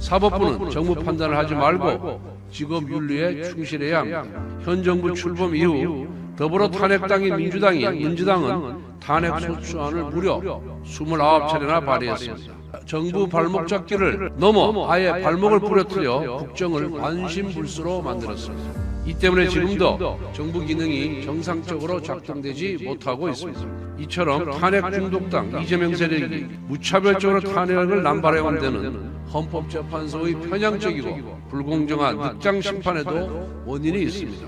사법부는 정부 판단을 하지 말고 직업 윤리에 충실해야 합니다. 현 정부 출범 이후 더불어 탄핵당인 민주당은 탄핵 소추안을 무려 29차례나 발의했습니다. 정부 발목 잡기를 넘어 아예 발목을 부러뜨려 국정을 반신불수로 만들었습니다. 이 때문에 지금도 정부 기능이 정상적으로 작동되지 못하고 있습니다. 이처럼 탄핵 중독당 이재명 세력이 무차별적으로 탄핵을 남발해온 데는 헌법재판소의 편향적이고 불공정한 늑장 심판에도 원인이 있습니다.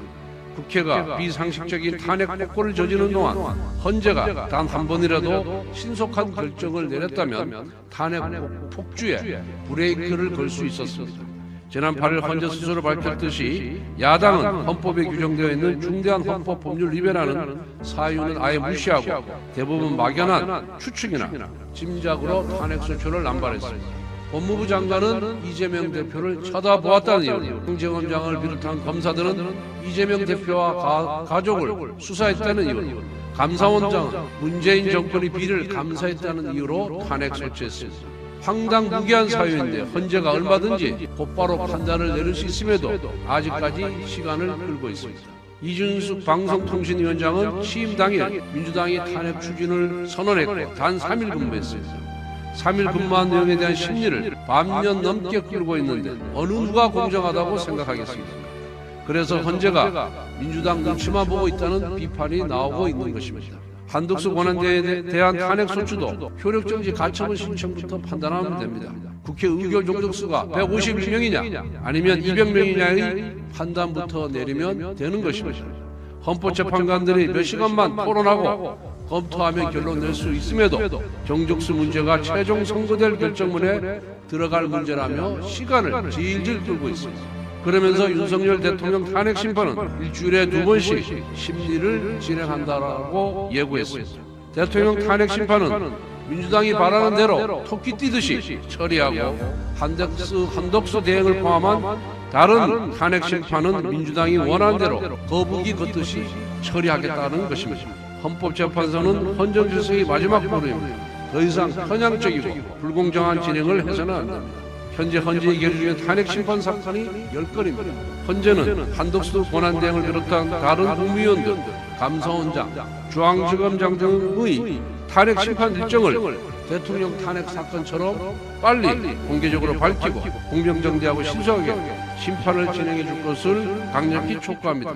국회가 비상식적인 탄핵 폭거를 저지르는 동안 헌재가 단 한 번이라도 신속한 결정을 내렸다면 탄핵 폭주에 브레이크를 걸 수 있었습니다. 지난 8일 헌재 스스로 밝혔듯이 야당은 헌법에 규정되어 있는 중대한 헌법 법률 위배라는 사유는 아예 무시하고 대부분 막연한 추측이나 짐작으로 탄핵 소추를 남발했습니다. 법무부 장관은 이재명 대표를 쳐다보았다는 이유로 행정원장을 비롯한 검사들은 이재명 대표와 가족을 수사했다는 이유로 감사원장은 문재인 정권의 비리를 감사했다는 이유로 탄핵 소추했습니다. 황당무계한 사유인데 헌재가 얼마든지 곧바로 판단을 내릴 수 있음에도 아직까지 시간을 끌고 있습니다. 이준숙 방송통신위원장은 취임 당일 민주당이 탄핵 추진을 선언했고 단 3일 근무했습니다. 3일 근무한 내용에 대한 심리를 반년 넘게 끌고 있는데 어느 누가 공정하다고 생각하겠습니까? 그래서 헌재가 민주당 눈치만 보고 있다는 비판이 나오고 있는 것입니다. 한덕수 권한대에 대한 탄핵 소추도 효력정지 가처분 신청부터 판단하면 됩니다. 국회 의결 종족수가 151명이냐 아니면 200명이냐의 판단부터 내리면 되는 것입니다. 헌법재판관들이 몇 시간만 토론하고 검토하면 결론 낼 수 있음에도 정족수 문제가 최종 선고될 결정문에 들어갈 문제라며 시간을 질질 끌고 있습니다. 그러면서 윤석열 대통령 탄핵 심판은 일주일에 2번씩 심리를 진행한다라고 예고했습니다. 대통령 탄핵 심판은 민주당이 바라는 대로 토끼 뛰듯이 처리하고 한덕수 대행을 포함한 다른 탄핵 심판은 민주당이 원하는 대로 거북이 걷듯이 처리하겠다는 것입니다. 헌법재판소는 헌정질서의 마지막 보루입니다. 더 이상 편향적이고 불공정한 진행을 해서는 안 됩니다. 현재 헌재의 계류 중에 탄핵 심판 사건이 10건입니다. 헌재는 한덕수 권한대행을 비롯한 다른 국무위원들, 감사원장, 중앙지검장 등의 탄핵 심판 일정을 대통령 탄핵 사건처럼 빨리 공개적으로 밝히고 공명정대하고 신속하게 심판을 진행해 줄 것을 강력히 촉구합니다.